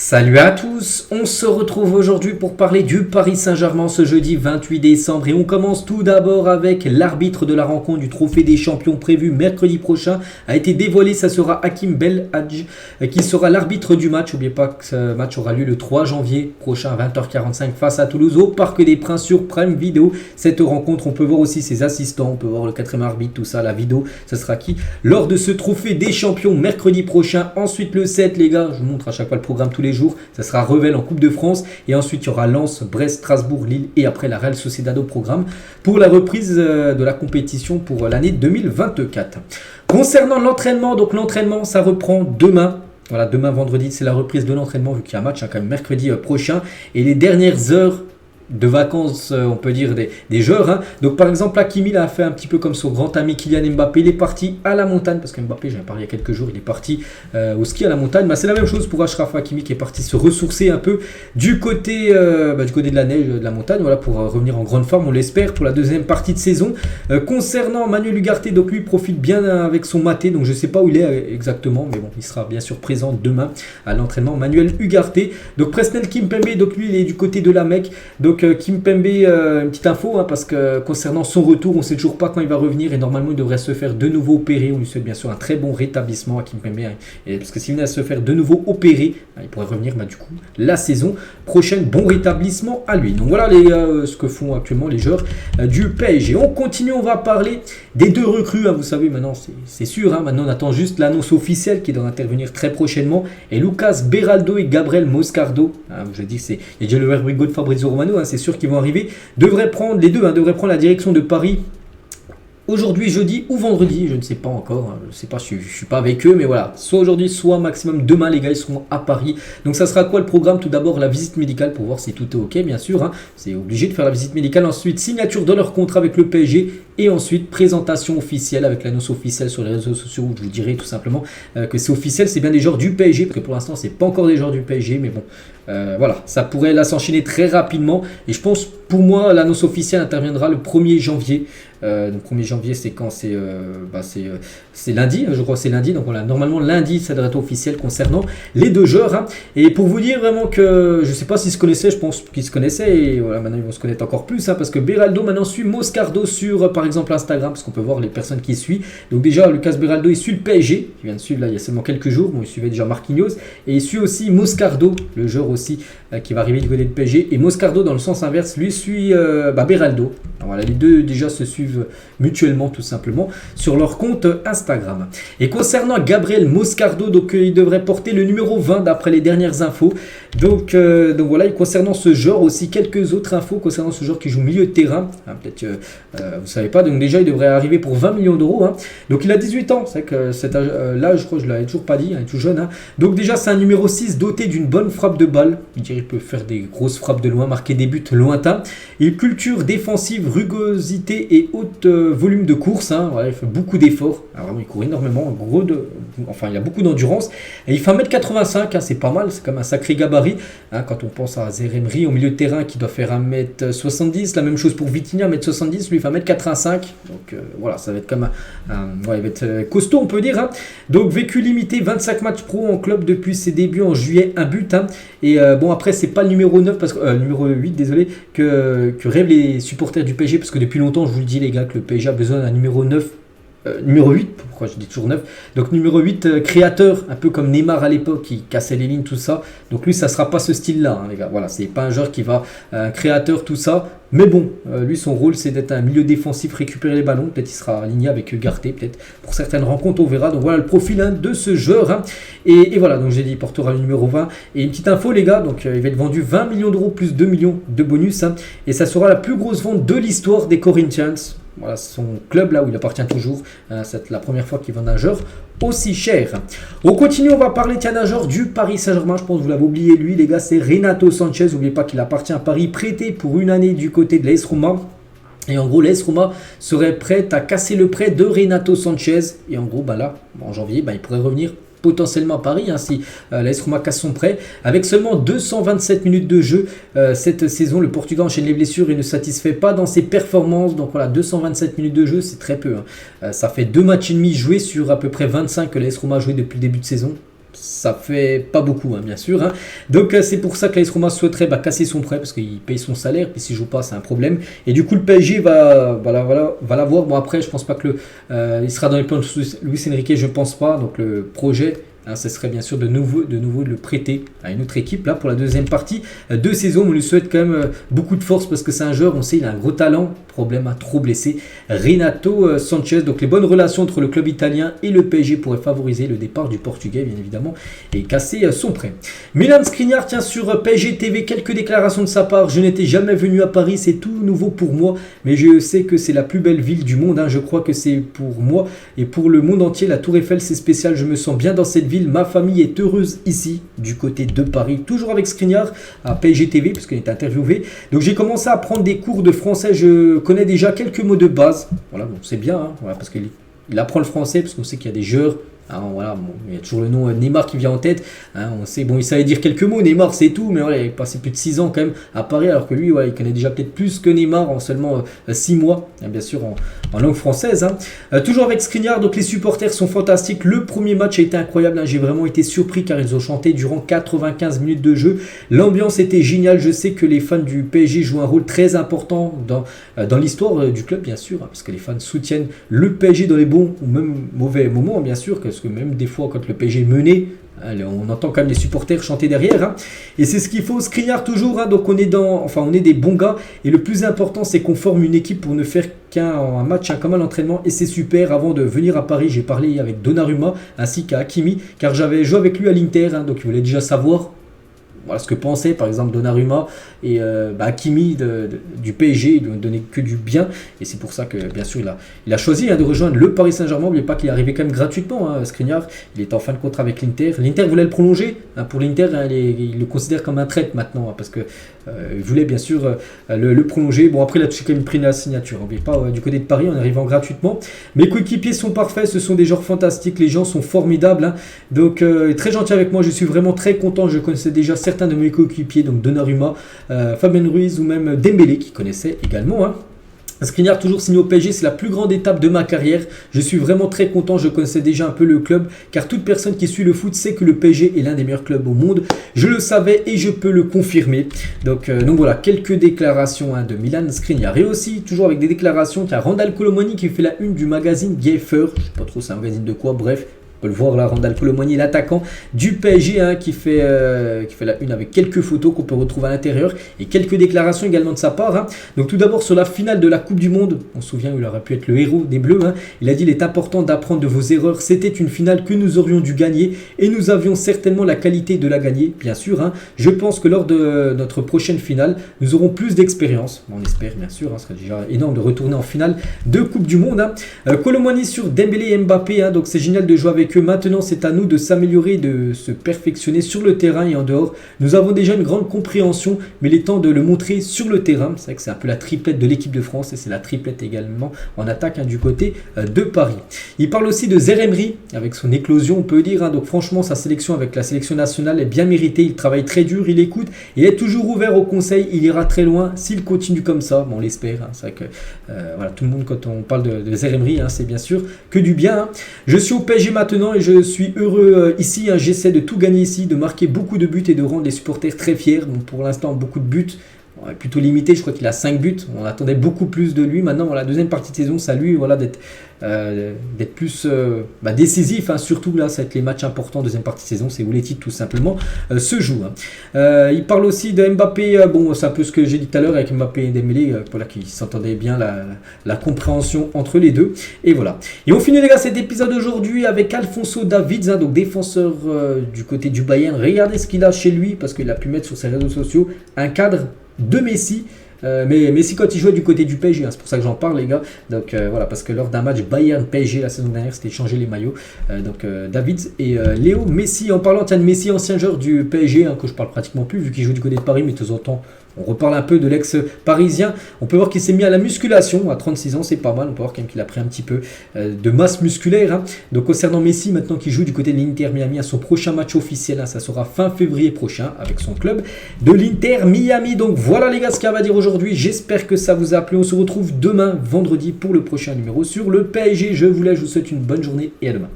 Salut à tous, on se retrouve aujourd'hui pour parler du Paris Saint-Germain ce jeudi 28 décembre et on commence tout d'abord avec l'arbitre de la rencontre du Trophée des Champions prévu mercredi prochain a été dévoilé, ça sera Hakim Belhadji qui sera l'arbitre du match. N'oubliez pas que ce match aura lieu le 3 janvier prochain à 20h45 face à Toulouse au Parc des Princes sur Prime Video. Cette rencontre, on peut voir aussi ses assistants, on peut voir le quatrième arbitre, tout ça, la vidéo, ça sera qui lors de ce Trophée des Champions mercredi prochain. Ensuite le 7 les gars, je vous montre à chaque fois le programme tous les jours. Ça sera Revel en Coupe de France et ensuite il y aura Lens, Brest, Strasbourg, Lille et après la Real Sociedad au programme pour la reprise de la compétition pour l'année 2024. Concernant l'entraînement, donc l'entraînement ça reprend demain. Voilà, demain vendredi c'est la reprise de l'entraînement vu qu'il y a un match quand même mercredi prochain et les dernières heures de vacances, on peut dire, des joueurs. Hein. Donc, par exemple, Hakimi a fait un petit peu comme son grand ami Kylian Mbappé. Il est parti à la montagne, parce que Mbappé, j'en ai parlé il y a quelques jours, il est parti au ski à la montagne. Bah, c'est la même chose pour Achraf Hakimi qui est parti se ressourcer un peu du côté de la neige, de la montagne, voilà, pour revenir en grande forme, on l'espère, pour la deuxième partie de saison. Concernant Manuel Ugarte, donc lui, il profite bien avec son maté, donc je ne sais pas où il est exactement, mais bon, il sera bien sûr présent demain à l'entraînement. Manuel Ugarte. Donc, Presnel Kimpembe, donc lui, il est du côté de la Mecque. Donc, Kimpembe, une petite info, hein, parce que concernant son retour, on ne sait toujours pas quand il va revenir et normalement il devrait se faire de nouveau opérer. On lui souhaite bien sûr un très bon rétablissement à Kimpembe, hein, parce que s'il venait à se faire de nouveau opérer, il pourrait revenir du coup la saison prochaine. Bon rétablissement à lui. Donc voilà ce que font actuellement les joueurs du PSG. On continue, on va parler des deux recrues. Hein, vous savez, maintenant c'est sûr, hein, maintenant on attend juste l'annonce officielle qui doit intervenir très prochainement. Et Lucas Beraldo et Gabriel Moscardo, hein, je dis il y a déjà le verbigo de Fabrizio Romano, hein, c'est sûr qu'ils vont arriver, devraient prendre la direction de Paris aujourd'hui, jeudi ou vendredi, je ne sais pas encore, je ne sais pas, je ne suis pas avec eux, mais voilà, soit aujourd'hui, soit maximum demain, les gars, ils seront à Paris. Donc ça sera quoi le programme? Tout d'abord la visite médicale pour voir si tout est ok, bien sûr, hein. C'est obligé de faire la visite médicale, ensuite signature de leur contrat avec le PSG, et ensuite présentation officielle avec l'annonce officielle sur les réseaux sociaux, où je vous dirai tout simplement que c'est officiel, c'est bien des joueurs du PSG, parce que pour l'instant, c'est pas encore des joueurs du PSG, mais bon, voilà, ça pourrait là s'enchaîner très rapidement, et je pense, pour moi, l'annonce officielle interviendra le 1er janvier. Donc 1er janvier c'est quand c'est lundi, je crois que c'est lundi, donc voilà, normalement lundi ça devrait être officiel concernant les deux joueurs, hein. Et pour vous dire vraiment que je sais pas s'ils se connaissaient, je pense qu'ils se connaissaient et voilà, maintenant ils vont se connaître encore plus, hein, parce que Beraldo maintenant suit Moscardo sur par exemple Instagram, parce qu'on peut voir les personnes qui suivent. Donc déjà Lucas Beraldo il suit le PSG, il vient de suivre là il y a seulement quelques jours, bon il suivait déjà Marquinhos et il suit aussi Moscardo, le joueur aussi qui va arriver du côté de PSG, et Moscardo dans le sens inverse lui suit Beraldo. Alors, voilà, les deux déjà se suivent mutuellement tout simplement sur leur compte Instagram. Et concernant Gabriel Moscardo, donc il devrait porter le numéro 20 d'après les dernières infos. Donc voilà, et concernant ce genre aussi quelques autres infos concernant ce genre qui joue milieu de terrain, hein, peut-être vous savez pas, donc déjà il devrait arriver pour 20 millions d'euros, hein. Donc il a 18 ans, c'est que cet âge là je crois que je l'avais toujours pas dit, il est tout jeune, hein. Donc déjà c'est un numéro 6 doté d'une bonne frappe de balle, il peut faire des grosses frappes de loin, marquer des buts lointains, et culture défensive, rugosité et haute volume de course, hein. Voilà, il fait beaucoup d'efforts, vraiment il court énormément, il a beaucoup d'endurance, et il fait 1m85, hein, c'est pas mal, c'est comme un sacré gabarit, hein, quand on pense à Zaïre Emery au milieu de terrain qui doit faire 1m70, la même chose pour Vitinha, 1m70, lui il fait 1m85, donc voilà, ça va être comme il va être costaud on peut dire, hein. Donc vécu limité, 25 matchs pro en club depuis ses débuts en juillet, un but, hein. Et bon après c'est pas le numéro 9 parce que numéro 8 désolé que rêvent les supporters du PSG, parce que depuis longtemps je vous le dis les gars que le PSG a besoin d'un numéro 9, numéro 8, pourquoi je dis toujours 9, donc numéro 8 créateur, un peu comme Neymar à l'époque qui cassait les lignes tout ça, donc lui ça sera pas ce style là, hein, les gars, voilà, c'est pas un joueur qui va créateur tout ça, mais bon, lui son rôle c'est d'être un milieu défensif, récupérer les ballons, peut-être il sera aligné avec Ugarte, peut-être pour certaines rencontres on verra, donc voilà le profil, hein, de ce joueur, hein. Et voilà, donc j'ai dit il portera le numéro 20, et une petite info les gars, donc il va être vendu 20 millions d'euros plus 2 millions de bonus, hein, et ça sera la plus grosse vente de l'histoire des Corinthians. Voilà, son club là où il appartient toujours. C'est la première fois qu'il vend un joueur aussi cher. On continue, on va parler d'un joueur du Paris Saint-Germain. Je pense que vous l'avez oublié, lui, les gars, c'est Renato Sanchez. N'oubliez pas qu'il appartient à Paris, prêté pour une année du côté de l'AS Roma. Et en gros, l'AS Roma serait prête à casser le prêt de Renato Sanchez. Et en gros, là, en janvier, il pourrait revenir potentiellement à Paris, hein, si l'AS Roma casse son prêt. Avec seulement 227 minutes de jeu cette saison, le Portugais enchaîne les blessures et ne satisfait pas dans ses performances. Donc voilà, 227 minutes de jeu, c'est très peu, hein. Ça fait 2 matchs et demi joués sur à peu près 25 que l'AS Roma a joué depuis le début de saison. ça fait pas beaucoup, hein, bien sûr. Hein. Donc c'est pour ça que l'AS Roma souhaiterait casser son prêt parce qu'il paye son salaire. Puis s'il joue pas, c'est un problème. Et du coup, le PSG va l'avoir. Bon après, je pense pas que il sera dans les plans de Luis Enrique, je pense pas. Donc le projet. Hein, ce serait bien sûr de nouveau de le prêter à une autre équipe là pour la deuxième partie de saison. On lui souhaite quand même beaucoup de force parce que c'est un joueur, on sait, il a un gros talent. Problème à trop blessé. Renato Sanchez. Donc les bonnes relations entre le club italien et le PSG pourraient favoriser le départ du Portugais, bien évidemment, et casser son prêt. Milan Skriniar tient sur PSG TV quelques déclarations de sa part. Je n'étais jamais venu à Paris, c'est tout nouveau pour moi, mais je sais que c'est la plus belle ville du monde. Hein. Je crois que c'est pour moi et pour le monde entier. La Tour Eiffel, c'est spécial. Je me sens bien dans cette ville. Ma famille est heureuse ici, du côté de Paris. Toujours avec Skriniar à PSG TV, puisqu'il est interviewé. Donc j'ai commencé à prendre des cours de français. Je connais déjà quelques mots de base. Voilà, bon, c'est bien, hein, voilà, parce qu'il apprend le français, parce qu'on sait qu'il y a des joueurs. Hein, voilà, bon, il y a toujours le nom Neymar qui vient en tête. Hein, on sait, bon, il savait dire quelques mots, Neymar, c'est tout, mais voilà, il a passé plus de 6 ans quand même à Paris, alors que lui, il connaît déjà peut-être plus que Neymar en seulement 6 mois, hein, bien sûr en langue française. Hein. Toujours avec Skriniar, donc les supporters sont fantastiques. Le premier match a été incroyable, hein, j'ai vraiment été surpris car ils ont chanté durant 95 minutes de jeu. L'ambiance était géniale. Je sais que les fans du PSG jouent un rôle très important dans l'histoire du club, bien sûr, hein, parce que les fans soutiennent le PSG dans les bons ou même mauvais moments, bien sûr, parce que même des fois quand le PSG menait, on entend quand même les supporters chanter derrière, hein. Et c'est ce qu'il faut. Skriniar toujours, hein. Donc on est des bons gars, et le plus important c'est qu'on forme une équipe pour ne faire qu'un match, comme un entraînement, et c'est super. Avant de venir à Paris, j'ai parlé avec Donnarumma ainsi qu'à Hakimi, car j'avais joué avec lui à l'Inter, hein, donc il voulait déjà savoir voilà ce que pensait par exemple Donnarumma et Hakimi du PSG. Il lui a donné que du bien, et c'est pour ça que bien sûr il a choisi de rejoindre le Paris Saint-Germain. N'oubliez pas qu'il est arrivé quand même gratuitement, hein, Skriniar. Il est en fin de contrat avec l'Inter. L'Inter voulait le prolonger, hein. Pour l'Inter, hein, il le considère comme un trade maintenant, hein, parce que il voulait bien sûr le prolonger. Bon, après il a touché quand même pris la signature. N'oubliez pas, du côté de Paris, en arrivant gratuitement. Mes coéquipiers sont parfaits, ce sont des joueurs fantastiques, les gens sont formidables, hein. Donc très gentil avec moi. Je suis vraiment très content. Je connaissais déjà certains de mes coéquipiers, donc Donnarumma, Fabien Ruiz ou même Dembélé qui connaissait également, hein. Skriniar toujours signé au PSG, c'est la plus grande étape de ma carrière. Je suis vraiment très content, je connaissais déjà un peu le club, car toute personne qui suit le foot sait que le PSG est l'un des meilleurs clubs au monde. Je le savais et je peux le confirmer. Donc voilà, quelques déclarations, hein, de Milan Skriniar. Et aussi, toujours avec des déclarations, il y a Randal Colomani qui fait la une du magazine Gaffer. Je sais pas trop c'est un magazine de quoi, bref. On peut le voir là, Randal Colomani, l'attaquant du PSG, hein, qui fait la une avec quelques photos qu'on peut retrouver à l'intérieur et quelques déclarations également de sa part, hein. Donc tout d'abord sur la finale de la Coupe du Monde, on se souvient, il aurait pu être le héros des Bleus, hein. Il a dit: il est important d'apprendre de vos erreurs, c'était une finale que nous aurions dû gagner et nous avions certainement la qualité de la gagner, bien sûr, hein. Je pense que lors de notre prochaine finale, nous aurons plus d'expérience, on espère bien sûr, hein, ce serait déjà énorme de retourner en finale de Coupe du Monde, hein. Colomani sur Dembélé et Mbappé, hein, donc c'est génial de jouer avec que maintenant c'est à nous de s'améliorer, de se perfectionner sur le terrain et en dehors. Nous avons déjà une grande compréhension, mais il est temps de le montrer sur le terrain. C'est vrai que c'est un peu la triplette de l'équipe de France et c'est la triplette également en attaque, hein, du côté de Paris. Il parle aussi de Zaïre Emery avec son éclosion, on peut dire, hein. Donc franchement sa sélection avec la sélection nationale est bien méritée. Il travaille très dur, il écoute et est toujours ouvert au conseil. Il ira très loin s'il continue comme ça, bon, on l'espère, hein. C'est vrai que voilà, tout le monde quand on parle de Zaïre Emery, hein, c'est bien sûr que du bien, hein. Je suis au PSG maintenant et je suis heureux ici, hein. J'essaie de tout gagner ici, de marquer beaucoup de buts et de rendre les supporters très fiers. Bon, pour l'instant, beaucoup de buts, plutôt limité, je crois qu'il a 5 buts. On attendait beaucoup plus de lui. Maintenant, la deuxième partie de saison, c'est à lui, voilà, d'être plus décisif, hein. Surtout là, ça va être les matchs importants, deuxième partie de saison, c'est où les titres tout simplement se jouent, hein. Il parle aussi de Mbappé, bon, c'est un peu ce que j'ai dit tout à l'heure avec Mbappé et Dembélé, voilà, qui s'entendaient bien, la compréhension entre les deux, et voilà. Et on finit les gars cet épisode aujourd'hui avec Alphonso Davids, hein, donc défenseur du côté du Bayern. Regardez ce qu'il a chez lui, parce qu'il a pu mettre sur ses réseaux sociaux un cadre de Messi. Mais Messi quand il jouait du côté du PSG, hein, c'est pour ça que j'en parle les gars. Donc voilà, parce que lors d'un match Bayern-PSG la saison dernière, c'était changer les maillots. Donc Davids et Léo Messi. En parlant de Messi, ancien joueur du PSG, hein, que je parle pratiquement plus vu qu'il joue du côté de Paris, mais de temps en temps on reparle un peu de l'ex-parisien. On peut voir qu'il s'est mis à la musculation à 36 ans, c'est pas mal. On peut voir quand même qu'il a pris un petit peu de masse musculaire, hein. Donc concernant Messi, maintenant qu'il joue du côté de l'Inter Miami à son prochain match officiel, hein, ça sera fin février prochain avec son club de l'Inter Miami. Donc voilà les gars ce qu'il y a à dire aujourd'hui. J'espère que ça vous a plu. On se retrouve demain vendredi pour le prochain numéro sur le PSG. Je vous laisse, je vous souhaite une bonne journée et à demain.